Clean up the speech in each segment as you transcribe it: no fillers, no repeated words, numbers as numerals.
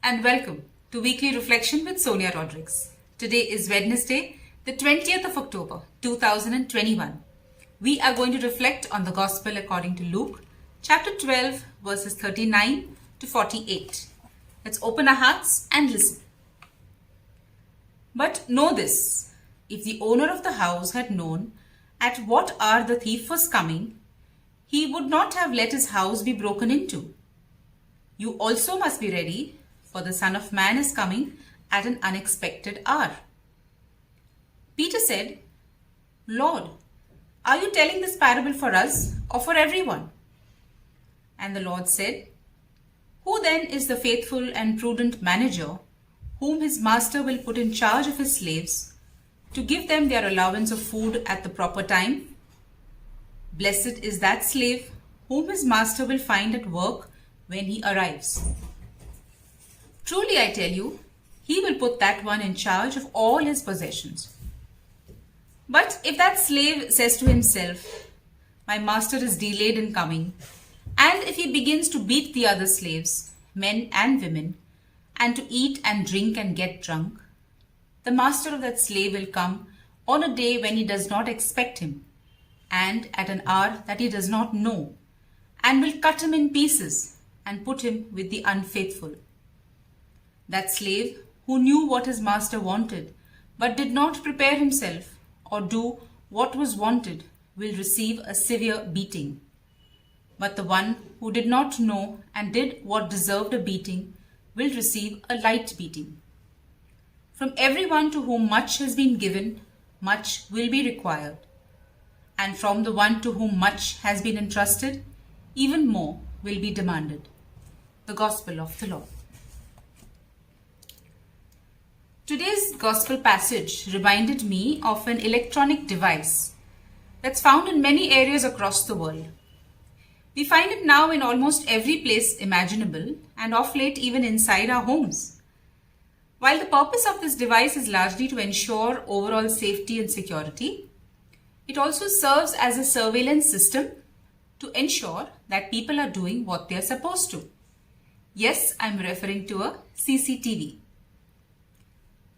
and welcome to Weekly Reflection with Sonia Rodrigues. Today is Wednesday, the 20th of October, 2021. We are going to reflect on the Gospel according to Luke, chapter 12, verses 39 to 48. Let's open our hearts and listen. But know this, if the owner of the house had known at what hour the thief was coming, he would not have let his house be broken into. You also must be ready, for the Son of Man is coming at an unexpected hour. Peter said, Lord, are you telling this parable for us or for everyone? And the Lord said, Who then is the faithful and prudent manager whom his master will put in charge of his slaves to give them their allowance of food at the proper time? Blessed is that slave whom his master will find at work when he arrives. Truly I tell you, he will put that one in charge of all his possessions. But if that slave says to himself, My master is delayed in coming, and if he begins to beat the other slaves, men and women, and to eat and drink and get drunk, the master of that slave will come on a day when he does not expect him, and at an hour that he does not know, and will cut him in pieces and put him with the unfaithful. That slave who knew what his master wanted, but did not prepare himself or do what was wanted, will receive a severe beating. But the one who did not know and did what deserved a beating will receive a light beating. From everyone to whom much has been given, much will be required. And from the one to whom much has been entrusted, even more will be demanded. The Gospel of the Lord. Today's Gospel passage reminded me of an electronic device that's found in many areas across the world. We find it now in almost every place imaginable, and of late even inside our homes. While the purpose of this device is largely to ensure overall safety and security, it also serves as a surveillance system to ensure that people are doing what they are supposed to. Yes, I'm referring to a CCTV.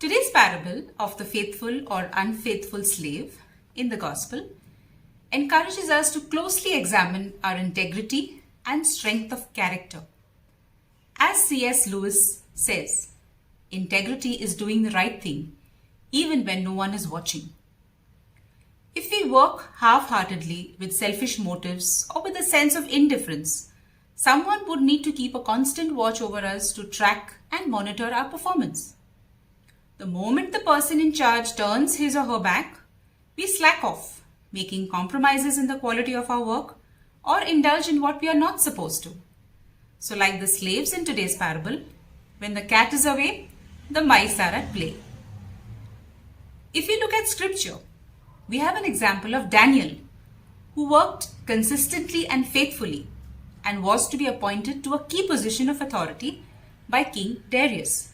Today's parable of the faithful or unfaithful slave in the Gospel encourages us to closely examine our integrity and strength of character. As C.S. Lewis says, integrity is doing the right thing even when no one is watching. If we work half-heartedly with selfish motives or with a sense of indifference, someone would need to keep a constant watch over us to track and monitor our performance. The moment the person in charge turns his or her back, we slack off, making compromises in the quality of our work or indulge in what we are not supposed to. So like the slaves in today's parable, when the cat is away, the mice are at play. If we look at scripture, we have an example of Daniel, who worked consistently and faithfully and was to be appointed to a key position of authority by King Darius.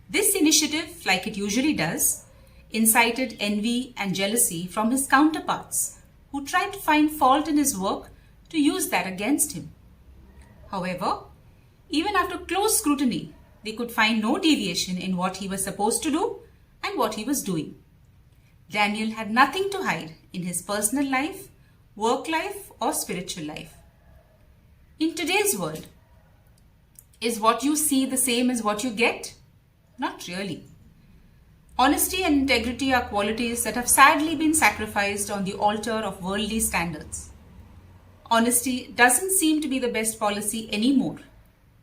This initiative, like it usually does, incited envy and jealousy from his counterparts, who tried to find fault in his work to use that against him. However, even after close scrutiny, they could find no deviation in what he was supposed to do and what he was doing. Daniel had nothing to hide in his personal life, work life, or spiritual life. In today's world, is what you see the same as what you get? Not really. Honesty and integrity are qualities that have sadly been sacrificed on the altar of worldly standards. Honesty doesn't seem to be the best policy anymore,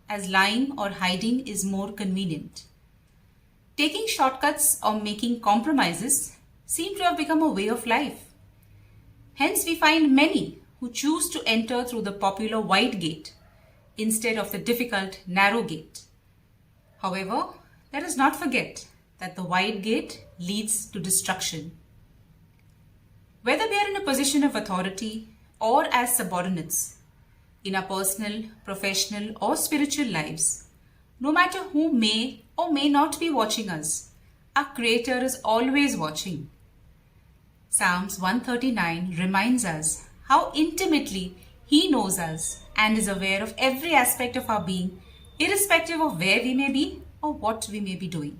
as lying or hiding is more convenient. Taking shortcuts or making compromises seem to have become a way of life. Hence, we find many who choose to enter through the popular wide gate instead of the difficult narrow gate. However, let us not forget that the wide gate leads to destruction. Whether we are in a position of authority or as subordinates, in our personal, professional, or spiritual lives, no matter who may or may not be watching us, our Creator is always watching. Psalms 139 reminds us how intimately He knows us and is aware of every aspect of our being irrespective of where we may be or what we may be doing.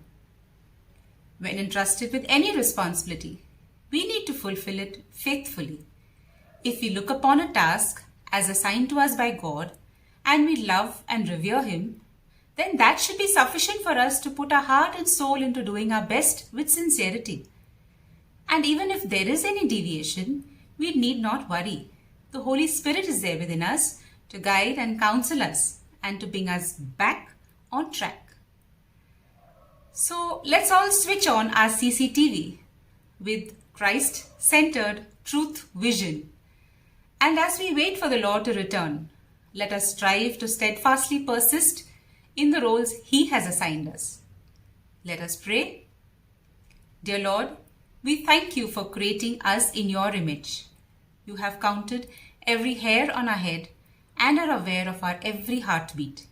When entrusted with any responsibility, we need to fulfill it faithfully. If we look upon a task as assigned to us by God and we love and revere Him, then that should be sufficient for us to put our heart and soul into doing our best with sincerity. And even if there is any deviation, we need not worry. The Holy Spirit is there within us to guide and counsel us and to bring us back on track. So let's all switch on our CCTV with Christ-centered truth vision. And as we wait for the Lord to return, let us strive to steadfastly persist in the roles He has assigned us. Let us pray. Dear Lord, we thank You for creating us in Your image. You have counted every hair on our head and are aware of our every heartbeat.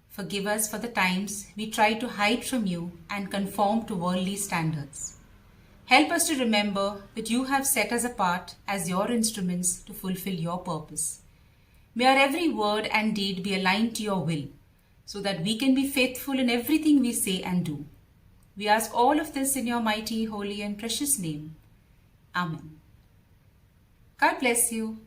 Forgive us for the times we try to hide from You and conform to worldly standards. Help us to remember that You have set us apart as Your instruments to fulfill Your purpose. May our every word and deed be aligned to Your will, so that we can be faithful in everything we say and do. We ask all of this in Your mighty, holy and precious name. Amen. God bless you.